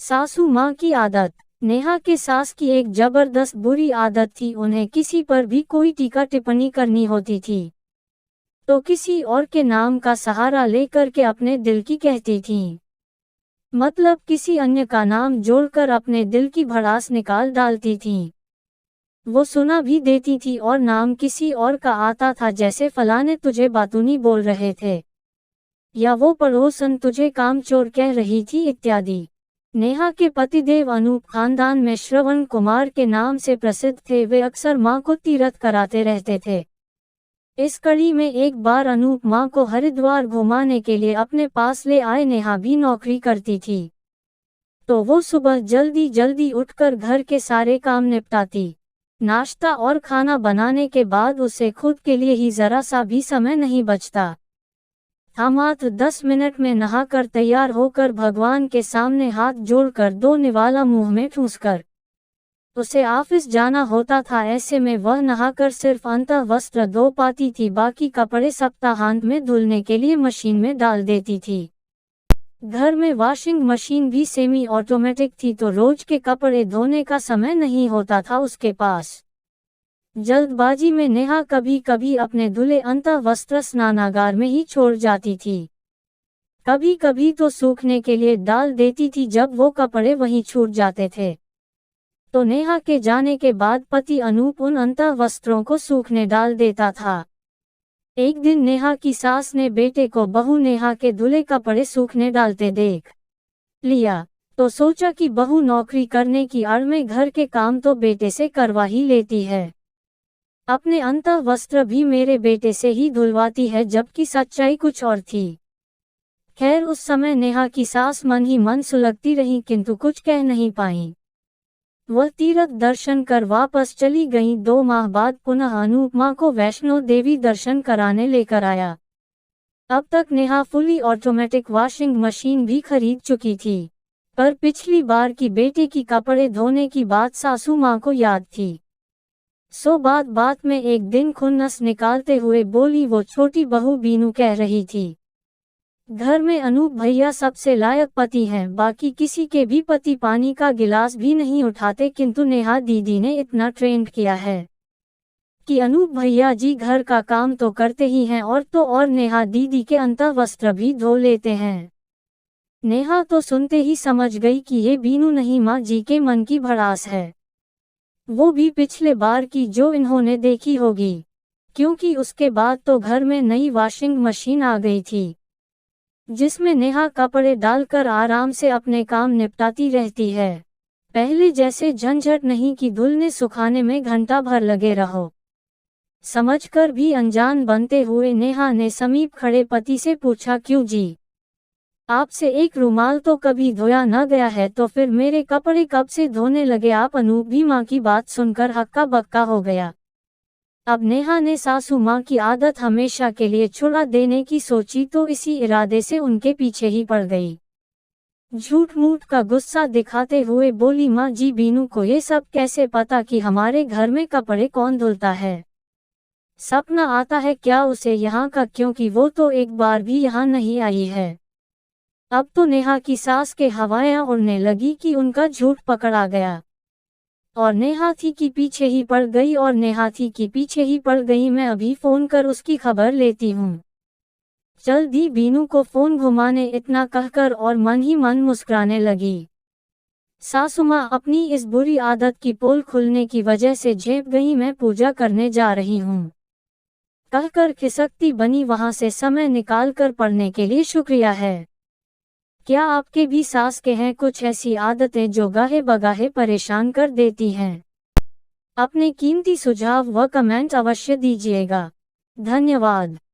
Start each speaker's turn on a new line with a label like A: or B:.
A: सासू माँ की आदत। नेहा के सास की एक जबरदस्त बुरी आदत थी, उन्हें किसी पर भी कोई टीका टिप्पणी करनी होती थी तो किसी और के नाम का सहारा लेकर के अपने दिल की कहती थीं। मतलब किसी अन्य का नाम जोड़कर अपने दिल की भड़ास निकाल डालती थीं। वो सुना भी देती थी और नाम किसी और का आता था, जैसे फलाने तुझे बातूनी बोल रहे थे या वो पड़ोसन तुझे कामचोर कह रही थी इत्यादि। नेहा के पतिदेव अनूप खानदान में श्रवण कुमार के नाम से प्रसिद्ध थे। वे अक्सर मां को तीर्थ कराते रहते थे। इस कड़ी में एक बार अनूप मां को हरिद्वार घुमाने के लिए अपने पास ले आए। नेहा भी नौकरी करती थी तो वो सुबह जल्दी जल्दी उठकर घर के सारे काम निपटाती। नाश्ता और खाना बनाने के बाद उसे खुद के लिए ही जरा सा भी समय नहीं बचता था। मात्र 10 मिनट में नहाकर तैयार होकर भगवान के सामने हाथ जोड़कर 2 निवाला मुंह में ठूंसकर उसे ऑफिस जाना होता था। ऐसे में वह नहाकर सिर्फ अंतः वस्त्र धो पाती थी, बाकी कपड़े सप्ताहांत में धुलने के लिए मशीन में डाल देती थी। घर में वॉशिंग मशीन भी सेमी ऑटोमेटिक थी तो रोज के कपड़े धोने का समय नहीं होता था उसके पास। जल्दबाजी में नेहा कभी कभी अपने धुले अंतः वस्त्र स्नानागार में ही छोड़ जाती थी। कभी कभी तो सूखने के लिए डाल देती थी। जब वो कपड़े वहीं छूट जाते थे तो नेहा के जाने के बाद पति अनूप उन अंतः वस्त्रों को सूखने डाल देता था। एक दिन नेहा की सास ने बेटे को बहू नेहा के धुले कपड़े सूखने डालते देख लिया तो सोचा कि बहू नौकरी करने की आड़ में घर के काम तो बेटे से करवा ही लेती है, अपने अंतः वस्त्र भी मेरे बेटे से ही धुलवाती है, जबकि सच्चाई कुछ और थी। खैर उस समय नेहा की सास मन ही मन सुलगती रही किंतु कुछ कह नहीं पाई। वह तीर्थ दर्शन कर वापस चली गई। 2 माह बाद पुनः अनूप मां को वैष्णो देवी दर्शन कराने लेकर आया। अब तक Neha fully automatic washing machine भी खरीद चुकी थी, पर पिछली बार की बेटे की कपड़े धोने की बात सासू मां को याद थी। सो बात में एक दिन खुन्नस निकालते हुए बोली, वो छोटी बहू बीनू कह रही थी, घर में अनूप भैया सबसे लायक पति हैं, बाकी किसी के भी पति पानी का गिलास भी नहीं उठाते, किंतु नेहा दीदी ने इतना ट्रेंड किया है कि अनूप भैया जी घर का काम तो करते ही हैं और तो और नेहा दीदी के अंतः वस्त्र भी धो लेते हैं। नेहा तो सुनते ही समझ गई कि ये बीनू नहीं माँ जी के मन की भड़ास है, वो भी पिछले बार की जो इन्होंने देखी होगी, क्योंकि उसके बाद तो घर में नई वॉशिंग मशीन आ गई थी जिसमें नेहा कपड़े डालकर आराम से अपने काम निपटाती रहती है। पहले जैसे झंझट नहीं कि धुलने सुखाने में घंटा भर लगे रहो। समझकर भी अनजान बनते हुए नेहा ने समीप खड़े पति से पूछा, क्यों जी, आपसे एक रुमाल तो कभी धोया न गया है तो फिर मेरे कपड़े कब से धोने लगे आप। अनूप भी माँ की बात सुनकर हक्का बक्का हो गया। अब नेहा ने सासू माँ की आदत हमेशा के लिए छुड़ा देने की सोची तो इसी इरादे से उनके पीछे ही पड़ गई। झूठ मूठ का गुस्सा दिखाते हुए बोली, माँ जी बीनू को ये सब कैसे पता कि हमारे घर में कपड़े कौन धुलता है? सपना आता है क्या उसे यहाँ का, क्योंकि वो तो एक बार भी यहाँ नहीं आई है। अब तो नेहा की सास के हवाएं उड़ने लगी कि उनका झूठ पकड़ा गया और नेहा थी कि पीछे ही पड़ गई और नेहा थी कि पीछे ही पड़ गई। मैं अभी फोन कर उसकी खबर लेती हूँ। चल दी बीनू को फोन घुमाने, इतना कहकर और मन ही मन मुस्कुराने लगी। सासुमाँ अपनी इस बुरी आदत की पोल खुलने की वजह से झेप गई। मैं पूजा करने जा रही हूँ कहकर खिसकती बनी वहां से समय निकालकर पढ़ने के लिए। शुक्रिया है। क्या आपके भी सास के हैं कुछ ऐसी आदतें जो गाहे बगाहे परेशान कर देती हैं? अपने कीमती सुझाव व कमेंट अवश्य दीजिएगा। धन्यवाद।